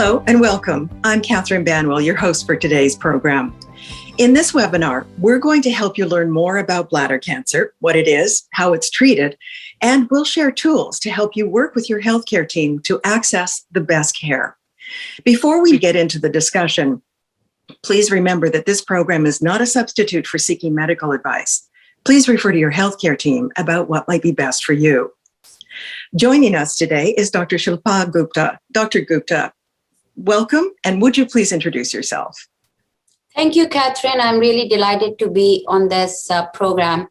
Hello and welcome. I'm Catherine Banwell, your host for today's program. In this webinar, we're going to help you learn more about bladder cancer, what it is, how it's treated, and we'll share tools to help you work with your healthcare team to access the best care. Before we get into the discussion, please remember that this program is not a substitute for seeking medical advice. Please refer to your healthcare team about what might be best for you. Joining us today is Dr. Shilpa Gupta. Dr. Gupta, welcome, and would you please introduce yourself? Thank you, Catherine. I'm really delighted to be on this program.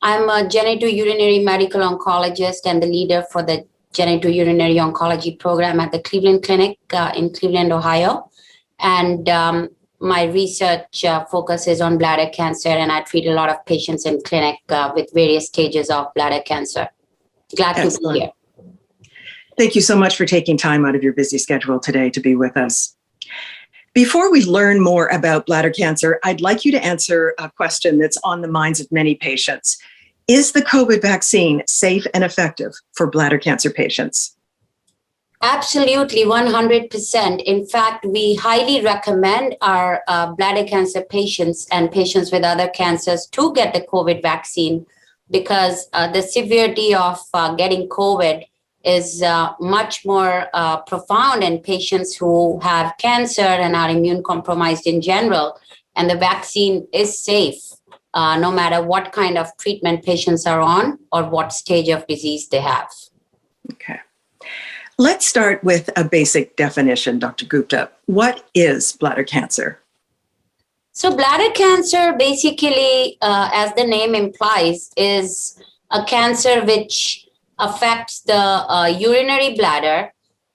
I'm a genitourinary medical oncologist and the leader for the genitourinary oncology program at the Cleveland Clinic in Cleveland, Ohio. And my research focuses on bladder cancer, and I treat a lot of patients in clinic with various stages of bladder cancer. Glad to be here. Thank you so much for taking time out of your busy schedule today to be with us. Before we learn more about bladder cancer, I'd like you to answer a question that's on the minds of many patients. Is the COVID vaccine safe and effective for bladder cancer patients? Absolutely, 100%. In fact, we highly recommend our bladder cancer patients and patients with other cancers to get the COVID vaccine because the severity of getting COVID is much more profound in patients who have cancer and are immune compromised in general. And the vaccine is safe no matter what kind of treatment patients are on or what stage of disease they have. Okay. Let's start with a basic definition, Dr. Gupta. What is bladder cancer? So bladder cancer basically, as the name implies, is a cancer which affects the urinary bladder,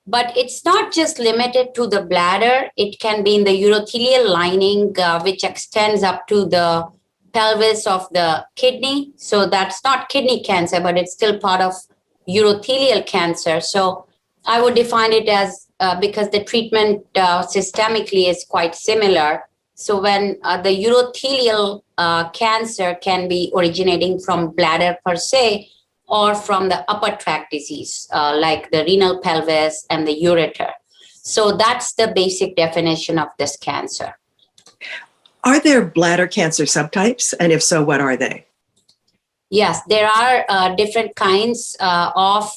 but it's not just limited to the bladder. It can be in the urothelial lining, which extends up to the pelvis of the kidney. So that's not kidney cancer, but it's still part of urothelial cancer. So I would define it as because the treatment systemically is quite similar. So when the urothelial cancer can be originating from bladder per se, or from the upper tract disease, like the renal pelvis and the ureter. So that's the basic definition of this cancer. Are there bladder cancer subtypes? And if so, what are they? Yes, there are different kinds of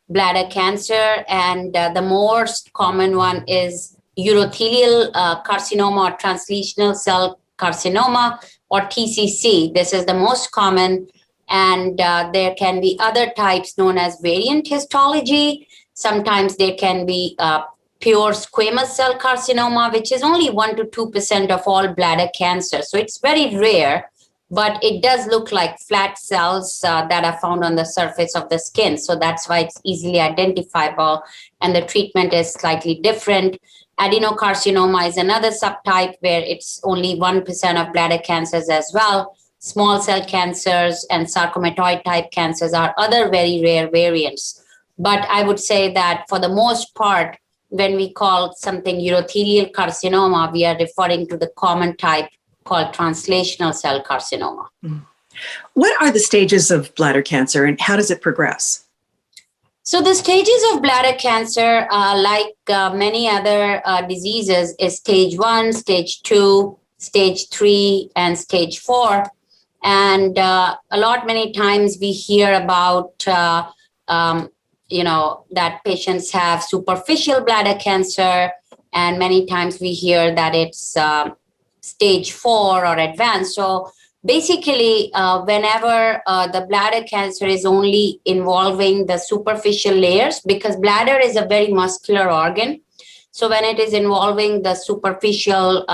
bladder cancer. And the most common one is urothelial carcinoma or translational cell carcinoma, or TCC. This is the most common. And there can be other types known as variant histology. Sometimes there can be pure squamous cell carcinoma, which is only 1 to 2% of all bladder cancer. So it's very rare, but it does look like flat cells that are found on the surface of the skin. So that's why it's easily identifiable, and the treatment is slightly different. Adenocarcinoma is another subtype where it's only 1% of bladder cancers as well. Small cell cancers and sarcomatoid type cancers are other very rare variants. But I would say that for the most part, when we call something urothelial carcinoma, we are referring to the common type called translational cell carcinoma. What are the stages of bladder cancer and how does it progress? So the stages of bladder cancer, like many other diseases, is stage 1, stage 2, stage 3, and stage 4. And many times we hear about, that patients have superficial bladder cancer. And many times we hear that it's stage 4 or advanced. So basically, whenever the bladder cancer is only involving the superficial layers, because bladder is a very muscular organ. So when it is involving the superficial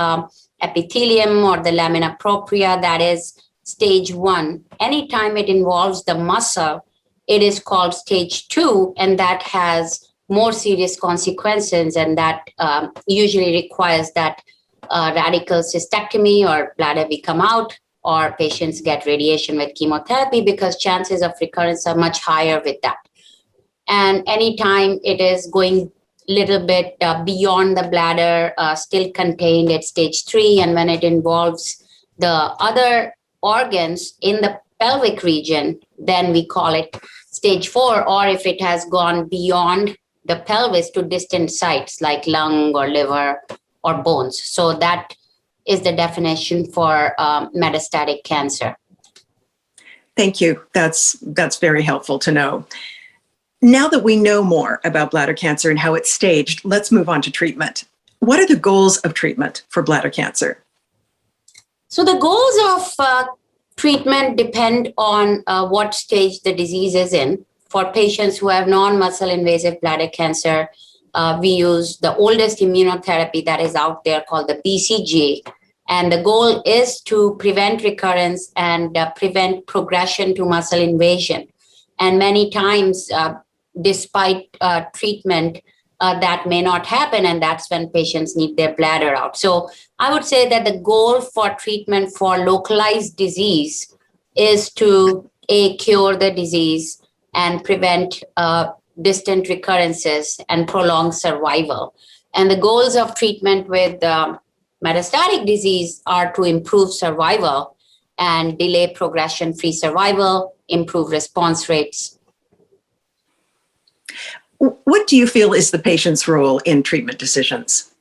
epithelium or the lamina propria, that is stage 1. Anytime it involves the muscle, it is called stage 2, and that has more serious consequences, and that usually requires that radical cystectomy or bladder be come out, or patients get radiation with chemotherapy because chances of recurrence are much higher with that. And anytime it is going a little bit beyond the bladder, still contained at stage 3, and when it involves the other organs in the pelvic region, then we call it stage 4, or if it has gone beyond the pelvis to distant sites like lung or liver or bones. So that is the definition for metastatic cancer. Thank you. That's very helpful to know. Now that we know more about bladder cancer and how it's staged, let's move on to treatment. What are the goals of treatment for bladder cancer? So the goals of treatment depend on what stage the disease is in. For patients who have non-muscle invasive bladder cancer, we use the oldest immunotherapy that is out there called the BCG. And the goal is to prevent recurrence and prevent progression to muscle invasion. And many times, despite treatment, that may not happen, and that's when patients need their bladder out. So I would say that the goal for treatment for localized disease is to cure the disease and prevent distant recurrences and prolong survival. And the goals of treatment with metastatic disease are to improve survival and delay progression-free survival, improve response rates. What do you feel is the patient's role in treatment decisions?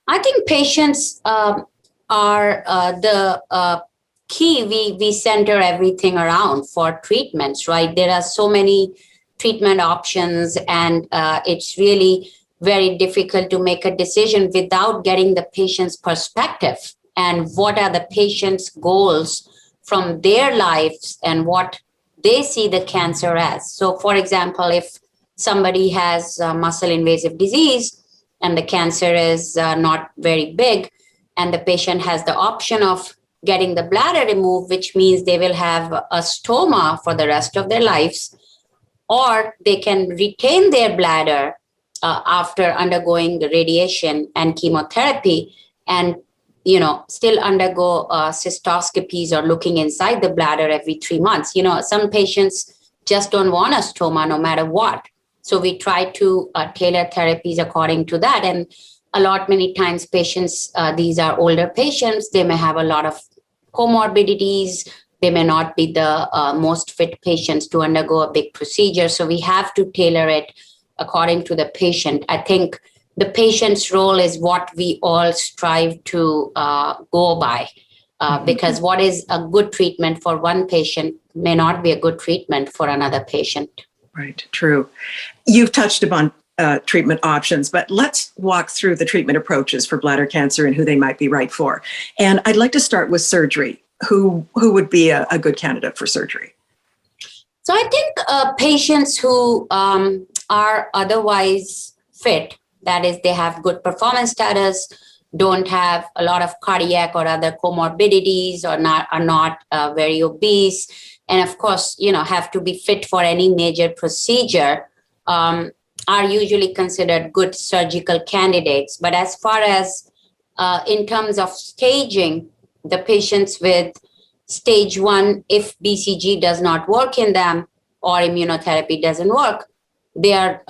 I think patients are the key. We center everything around for treatments, right? There are so many treatment options, and it's really very difficult to make a decision without getting the patient's perspective and what are the patient's goals from their lives and what they see the cancer as. So, for example, if somebody has muscle invasive disease and the cancer is not very big, and the patient has the option of getting the bladder removed, which means they will have a stoma for the rest of their lives, or they can retain their bladder after undergoing the radiation and chemotherapy and still undergo cystoscopies or looking inside the bladder every 3 months. Some patients just don't want a stoma no matter what. So we try to tailor therapies according to that. And many times patients, these are older patients, they may have a lot of comorbidities. They may not be the most fit patients to undergo a big procedure. So we have to tailor it according to the patient. I think the patient's role is what we all strive to go by, because what is a good treatment for one patient may not be a good treatment for another patient. Right, true. You've touched upon treatment options, but let's walk through the treatment approaches for bladder cancer and who they might be right for. And I'd like to start with surgery. Who would be a good candidate for surgery? So I think patients who are otherwise fit, that is, they have good performance status, don't have a lot of cardiac or other comorbidities, or are not very obese, and of course, have to be fit for any major procedure, are usually considered good surgical candidates. But as far as in terms of staging, the patients with stage 1, if BCG does not work in them or immunotherapy doesn't work, they are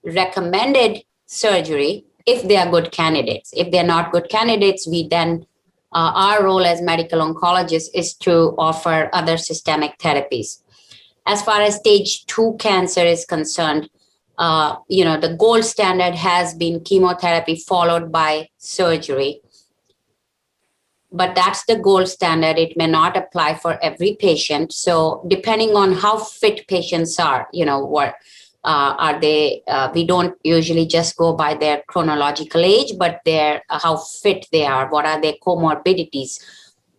recommended surgery if they are good candidates. If they're not good candidates, we then, our role as medical oncologists is to offer other systemic therapies. As far as stage 2 cancer is concerned, the gold standard has been chemotherapy followed by surgery. But that's the gold standard. It may not apply for every patient. So depending on how fit patients are, what are they, we don't usually just go by their chronological age, but their how fit they are, what are their comorbidities.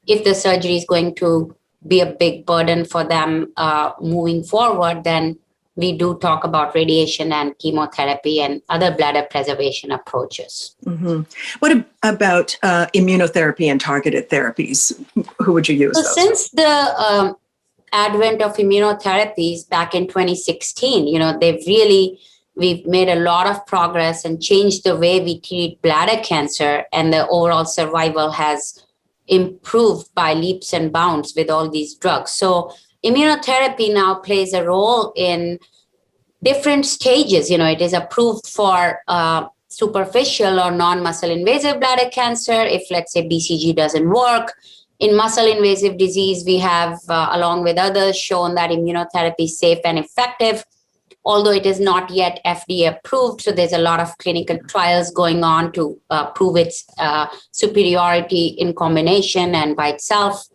If the surgery is going to be a big burden for them moving forward, then we do talk about radiation and chemotherapy and other bladder preservation approaches. Mm-hmm. What about immunotherapy and targeted therapies? Who would you use? So since the advent of immunotherapies back in 2016, we've made a lot of progress and changed the way we treat bladder cancer, and the overall survival has improved by leaps and bounds with all these drugs. So immunotherapy now plays a role in different stages. It is approved for superficial or non-muscle invasive bladder cancer if, let's say, BCG doesn't work. In muscle invasive disease, we have, along with others, shown that immunotherapy is safe and effective. although it is not yet FDA approved. So there's a lot of clinical trials going on to prove its superiority in combination and by itself.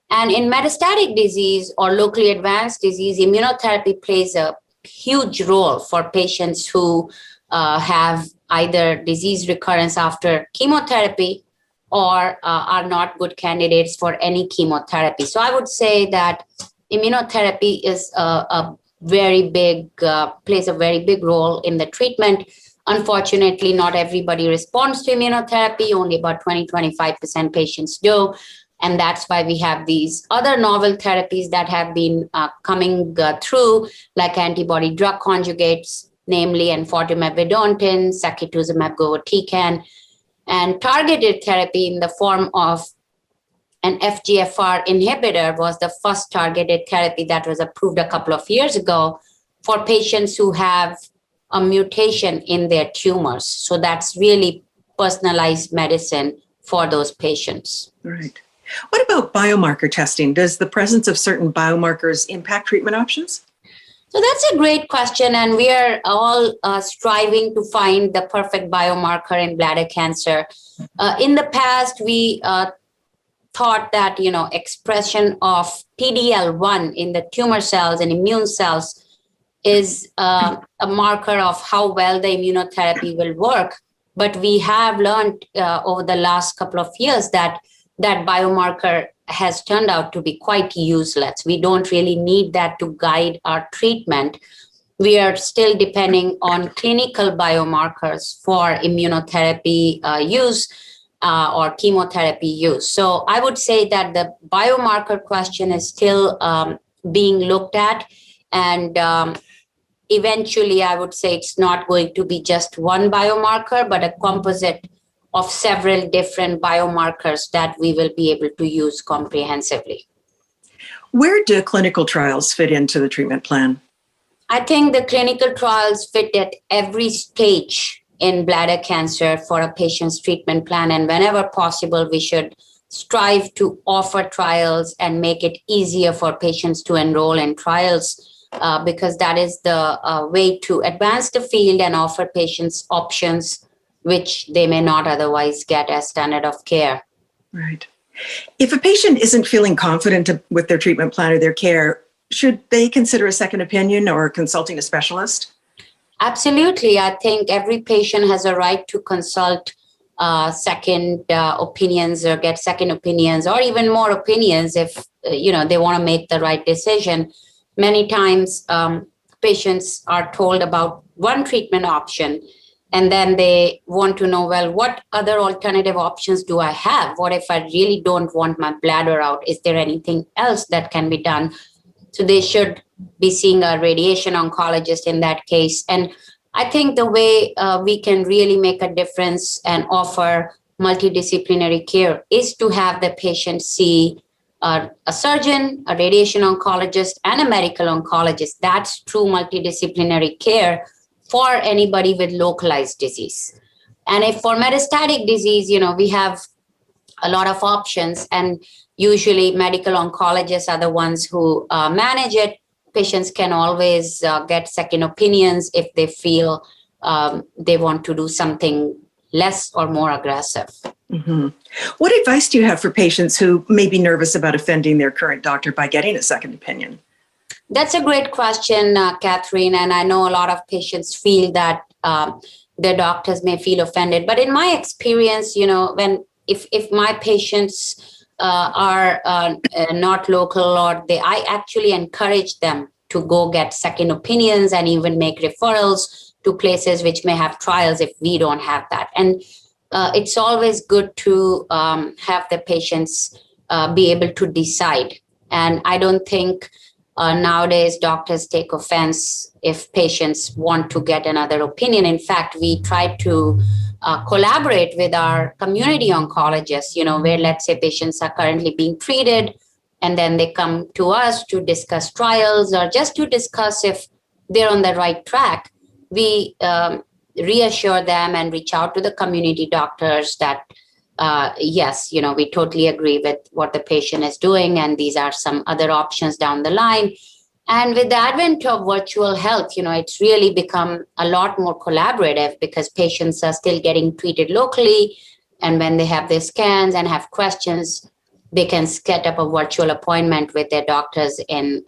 And in metastatic disease or locally advanced disease, immunotherapy plays a huge role for patients who have either disease recurrence after chemotherapy or are not good candidates for any chemotherapy. So I would say that immunotherapy is a very big, plays a very big role in the treatment. Unfortunately, not everybody responds to immunotherapy. Only about 20-25% patients do. And that's why we have these other novel therapies that have been coming through, like antibody drug conjugates, namely enfortumab vedotin, sacituzumab govitecan, and targeted therapy in the form of an FGFR inhibitor was the first targeted therapy that was approved a couple of years ago for patients who have a mutation in their tumors. So that's really personalized medicine for those patients. Right. What about biomarker testing? Does the presence of certain biomarkers impact treatment options? So that's a great question. And we are all striving to find the perfect biomarker in bladder cancer. In the past, we thought that, expression of PD-L1 in the tumor cells and immune cells is a marker of how well the immunotherapy will work. But we have learned over the last couple of years that biomarker has turned out to be quite useless. We don't really need that to guide our treatment. We are still depending on clinical biomarkers for immunotherapy use or chemotherapy use. So I would say that the biomarker question is still being looked at. And eventually, I would say it's not going to be just one biomarker, but a composite of several different biomarkers that we will be able to use comprehensively. Where do clinical trials fit into the treatment plan? I think the clinical trials fit at every stage in bladder cancer for a patient's treatment plan. And whenever possible, we should strive to offer trials and make it easier for patients to enroll in trials because that is the way to advance the field and offer patients options which they may not otherwise get as standard of care. Right. If a patient isn't feeling confident with their treatment plan or their care, should they consider a second opinion or consulting a specialist? Absolutely. I think every patient has a right to consult second opinions or get second opinions or even more opinions if they want to make the right decision. Many times patients are told about one treatment option and then they want to know, well, what other alternative options do I have? What if I really don't want my bladder out? Is there anything else that can be done? So they should be seeing a radiation oncologist in that case. And I think the way we can really make a difference and offer multidisciplinary care is to have the patient see a surgeon, a radiation oncologist, and a medical oncologist. That's true multidisciplinary care for anybody with localized disease. And if for metastatic disease, we have a lot of options, and usually medical oncologists are the ones who manage it. Patients can always get second opinions if they feel they want to do something less or more aggressive. Mm-hmm. What advice do you have for patients who may be nervous about offending their current doctor by getting a second opinion? That's a great question, Catherine. And I know a lot of patients feel that their doctors may feel offended. But in my experience, if my patients are not local or I actually encourage them to go get second opinions and even make referrals to places which may have trials if we don't have that. And it's always good to have the patients be able to decide. And I don't think nowadays doctors take offense if patients want to get another opinion. In fact, we try to collaborate with our community oncologists, where let's say patients are currently being treated and then they come to us to discuss trials or just to discuss if they're on the right track. We reassure them and reach out to the community doctors that yes, we totally agree with what the patient is doing, and these are some other options down the line. And with the advent of virtual health, it's really become a lot more collaborative because patients are still getting treated locally. And when they have their scans and have questions, they can set up a virtual appointment with their doctors in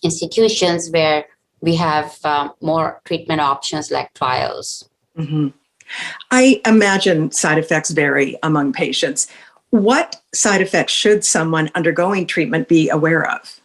institutions where we have more treatment options like trials. Mm-hmm. I imagine side effects vary among patients. What side effects should someone undergoing treatment be aware of?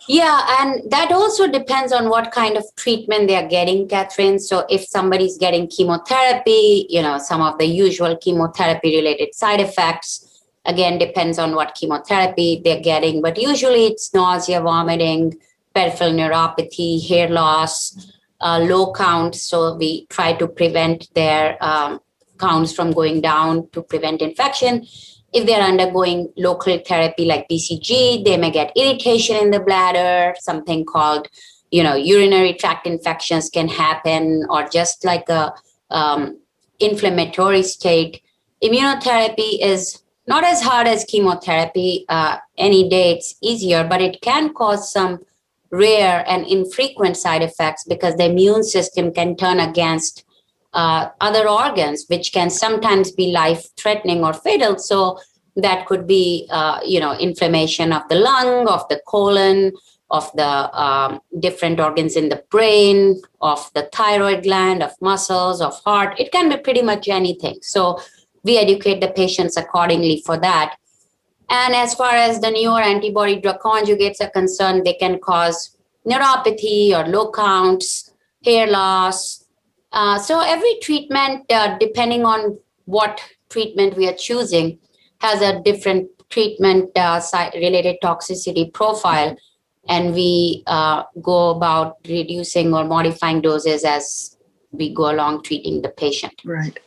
Yeah, and that also depends on what kind of treatment they are getting, Catherine. So if somebody's getting chemotherapy, some of the usual chemotherapy-related side effects, again, depends on what chemotherapy they're getting. But usually it's nausea, vomiting, peripheral neuropathy, hair loss, low count. So we try to prevent their counts from going down to prevent infection. If they're undergoing local therapy like BCG, they may get irritation in the bladder, something called, urinary tract infections can happen, or just like a inflammatory state. Immunotherapy is not as hard as chemotherapy. Any day it's easier, but it can cause some rare and infrequent side effects because the immune system can turn against other organs, which can sometimes be life-threatening or fatal. So that could be, inflammation of the lung, of the colon, of the different organs in the brain, of the thyroid gland, of muscles, of heart. It can be pretty much anything. So we educate the patients accordingly for that. And as far as the newer antibody drug conjugates are concerned, they can cause neuropathy or low counts, hair loss. So every treatment, depending on what treatment we are choosing, has a different treatment related toxicity profile. And we go about reducing or modifying doses as we go along treating the patient. Right.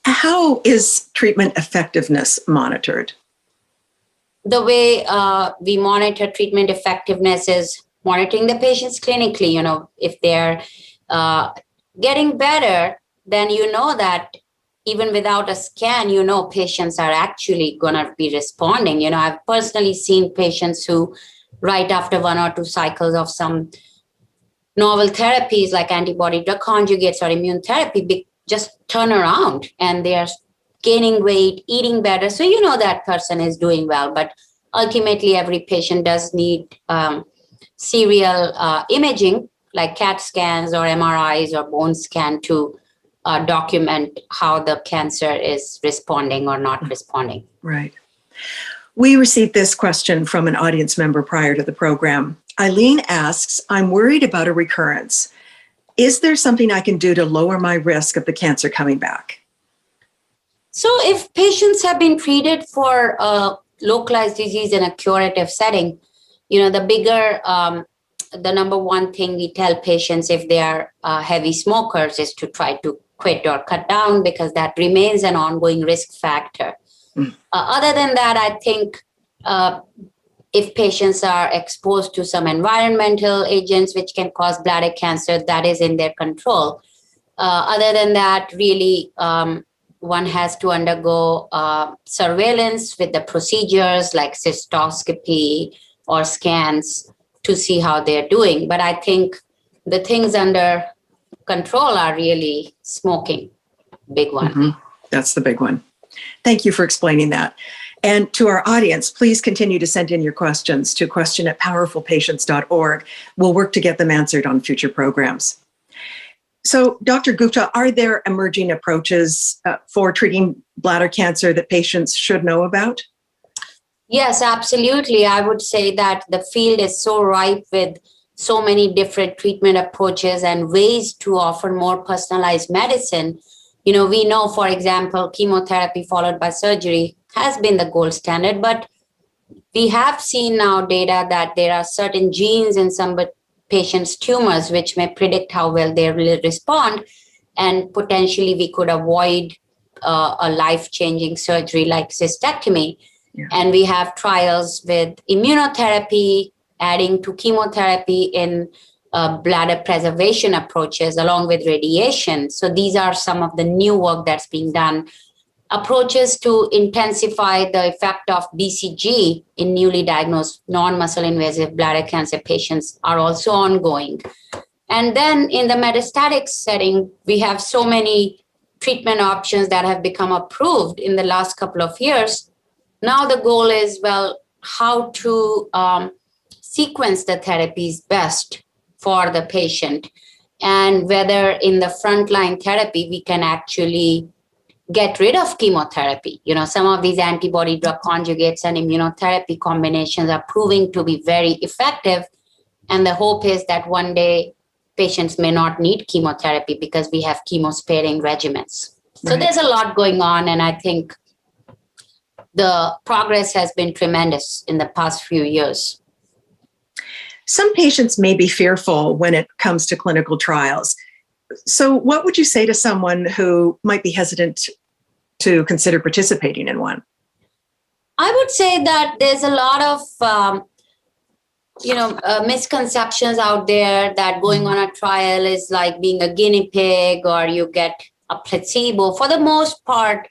How is treatment effectiveness monitored? The way we monitor treatment effectiveness is monitoring the patients clinically. If they're getting better, then that even without a scan, patients are actually going to be responding. I've personally seen patients who, right after 1 or 2 cycles of some novel therapies like antibody drug conjugates or immune therapy, just turn around and they are gaining weight, eating better. So that person is doing well. But ultimately, every patient does need serial imaging like CAT scans or MRIs or bone scan to document how the cancer is responding or not responding. Right. We received this question from an audience member prior to the program. Eileen asks, I'm worried about a recurrence. Is there something I can do to lower my risk of the cancer coming back? So if patients have been treated for localized disease in a curative setting, the number one thing we tell patients if they are heavy smokers is to try to quit or cut down because that remains an ongoing risk factor. Other than that, I think if patients are exposed to some environmental agents which can cause bladder cancer, that is in their control. Other than that, really, one has to undergo surveillance with the procedures like cystoscopy or scans to see how they're doing. But I think the things under control are really smoking, big one. Mm-hmm. That's the big one. Thank you for explaining that. And to our audience, please continue to send in your questions to question@powerfulpatients.org. We'll work to get them answered on future programs. So, Dr. Gupta, are there emerging approaches for treating bladder cancer that patients should know about? Yes, absolutely. I would say that the field is so ripe with so many different treatment approaches and ways to offer more personalized medicine. We know, for example, chemotherapy followed by surgery has been the gold standard, but we have seen now data that there are certain genes in some patients' tumors which may predict how well they will respond, and potentially we could avoid a life-changing surgery like cystectomy. Yeah. And we have trials with immunotherapy adding to chemotherapy in bladder preservation approaches along with radiation. So these are some of the new work that's being done approaches to intensify the effect of BCG in newly diagnosed non-muscle invasive bladder cancer patients are also ongoing. And then in the metastatic setting, we have so many treatment options that have become approved in the last couple of years. Now the goal is, well, how to sequence the therapies best for the patient, and whether in the frontline therapy we can actually get rid of chemotherapy. You know, some of these antibody drug conjugates and immunotherapy combinations are proving to be very effective. And the hope is that one day patients may not need chemotherapy because we have chemo-sparing regimens. Right. So there's a lot going on, and I think the progress has been tremendous in the past few years. Some patients may be fearful when it comes to clinical trials. So what would you say to someone who might be hesitant to consider participating in one? I would say that there's a lot of misconceptions out there that going on a trial is like being a guinea pig or you get a placebo. For the most part,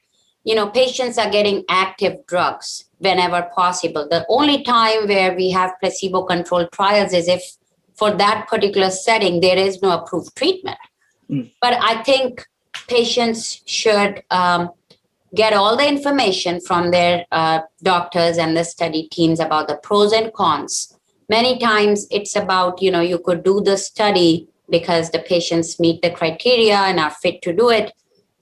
patients are getting active drugs whenever possible. The only time where we have placebo-controlled trials is if for that particular setting, there is no approved treatment. But I think patients should get all the information from their doctors and the study teams about the pros and cons. Many times it's about, you could do the study because the patients meet the criteria and are fit to do it.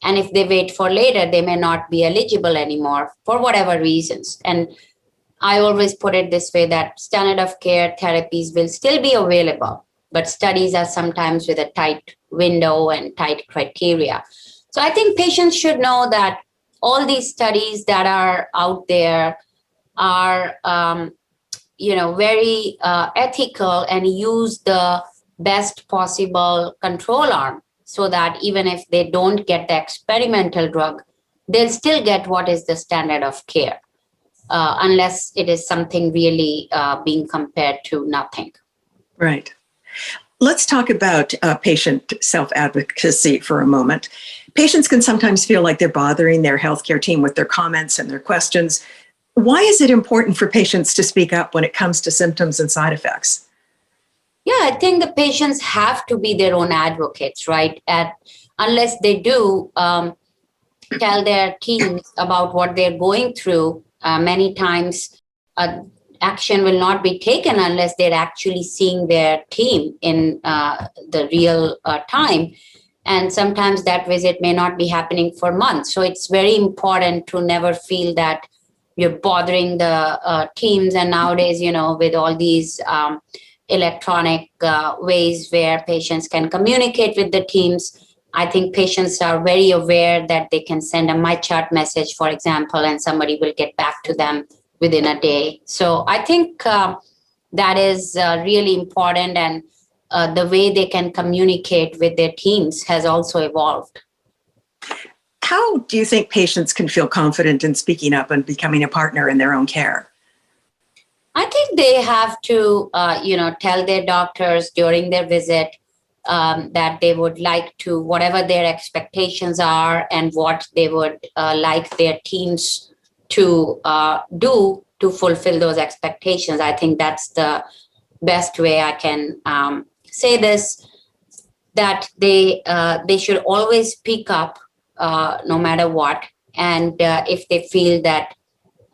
And if they wait for later, they may not be eligible anymore for whatever reasons. And I always put it this way, that standard of care therapies will still be available, but studies are sometimes with a tight window and tight criteria. So I think patients should know that all these studies that are out there are, very ethical and use the best possible control arm, so that even if they don't get the experimental drug, they'll still get what is the standard of care, unless it is something really being compared to nothing. Right. Let's talk about patient self-advocacy for a moment. Patients can sometimes feel like they're bothering their healthcare team with their comments and their questions. Why is it important for patients to speak up when it comes to symptoms and side effects? Yeah, I think the patients have to be their own advocates, right? Unless they do tell their teams about what they're going through, many times action will not be taken unless they're actually seeing their team in the real time. And sometimes that visit may not be happening for months. So it's very important to never feel that you're bothering the teams. And nowadays, with all these electronic ways where patients can communicate with the teams, I think patients are very aware that they can send a MyChart message, for example, and somebody will get back to them within a day. So I think that is really important, and the way they can communicate with their teams has also evolved. How do you think patients can feel confident in speaking up and becoming a partner in their own care? I think they have to, tell their doctors during their visit that they would like to, whatever their expectations are and what they would like their teams to do to fulfill those expectations. I think that's the best way I can say this, that they should always speak up no matter what. And if they feel that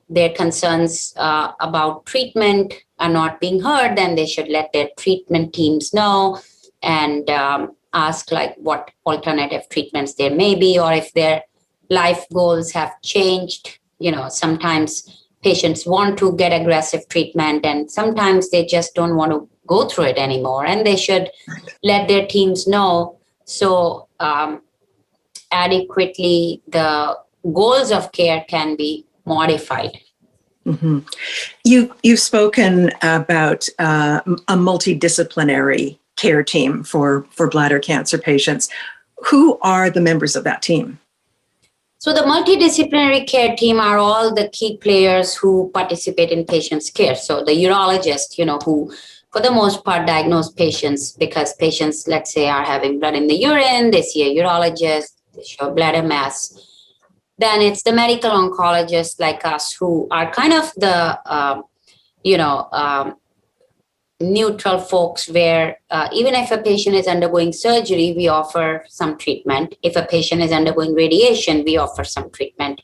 their concerns about treatment are not being heard, then they should let their treatment teams know and ask like what alternative treatments there may be, or if their life goals have changed. Sometimes patients want to get aggressive treatment and sometimes they just don't want to go through it anymore, and they should let their teams know. So adequately, the goals of care can be modified. Mm-hmm. You've spoken about a multidisciplinary care team for bladder cancer patients. Who are the members of that team? So the multidisciplinary care team are all the key players who participate in patients' care. So the urologist, who for the most part diagnose patients, because patients, let's say, are having blood in the urine, they see a urologist, they show a bladder mass. then it's the medical oncologists like us who are kind of the, neutral folks where even if a patient is undergoing surgery, we offer some treatment. If a patient is undergoing radiation, we offer some treatment.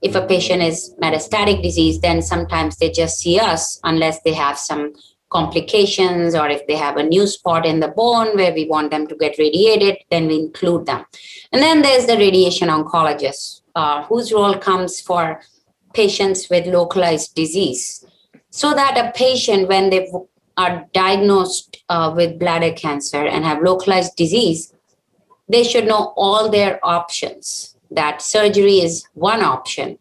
If a patient is metastatic disease, then sometimes they just see us unless they have some complications, or if they have a new spot in the bone where we want them to get radiated, then we include them. And then there's the radiation oncologist, whose role comes for patients with localized disease. So that a patient, when they are diagnosed with bladder cancer and have localized disease, they should know all their options, that surgery is one option,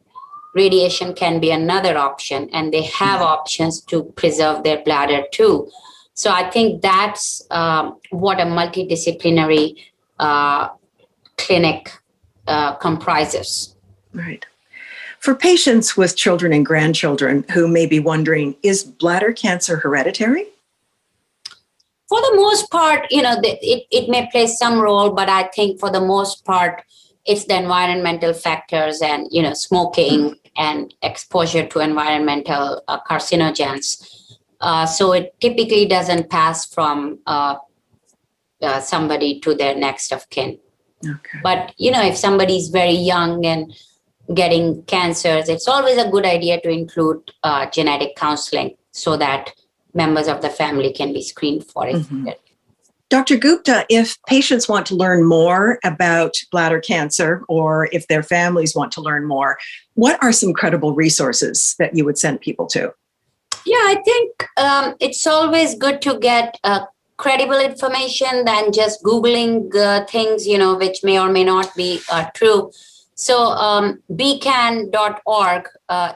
radiation can be another option, and they have options to preserve their bladder too. So I think that's what a multidisciplinary clinic comprises. Right. For patients with children and grandchildren who may be wondering, is bladder cancer hereditary? For the most part, it may play some role, but I think for the most part, it's the environmental factors and, smoking and exposure to environmental carcinogens. So it typically doesn't pass from somebody to their next of kin. Okay. But, if somebody's very young and getting cancers, it's always a good idea to include genetic counseling so that members of the family can be screened for it. Mm-hmm. Dr. Gupta, if patients want to learn more about bladder cancer, or if their families want to learn more, what are some credible resources that you would send people to? Yeah, I think it's always good to get credible information than just Googling things, which may or may not be true. So bcan.org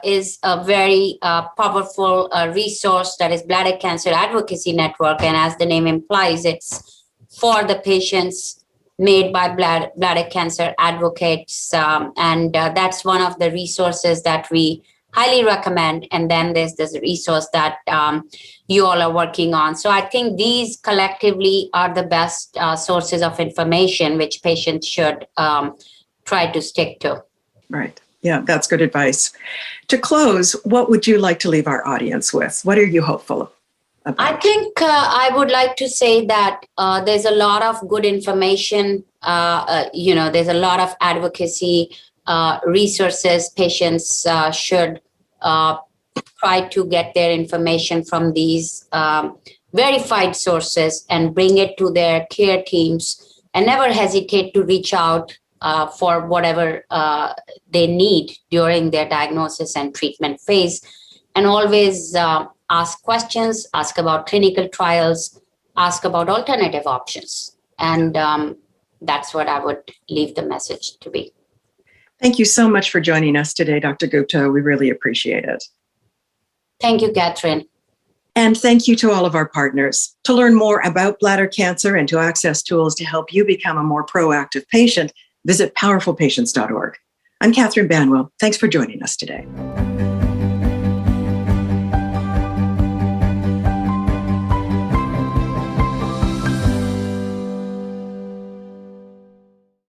is a very powerful resource that is Bladder Cancer Advocacy Network. And as the name implies, it's for the patients, made by bladder cancer advocates. And that's one of the resources that we highly recommend. And then there's this resource that you all are working on. So I think these collectively are the best sources of information which patients should try to stick to. Right. Yeah, that's good advice. To close, what would you like to leave our audience with? What are you hopeful about? I think I would like to say that there's a lot of good information. There's a lot of advocacy resources. Patients should try to get their information from these verified sources and bring it to their care teams, and never hesitate to reach out for whatever they need during their diagnosis and treatment phase. And always ask questions, ask about clinical trials, ask about alternative options. And that's what I would leave the message to be. Thank you so much for joining us today, Dr. Gupta. We really appreciate it. Thank you, Catherine. And thank you to all of our partners. To learn more about bladder cancer and to access tools to help you become a more proactive patient, visit powerfulpatients.org. I'm Catherine Banwell. Thanks for joining us today.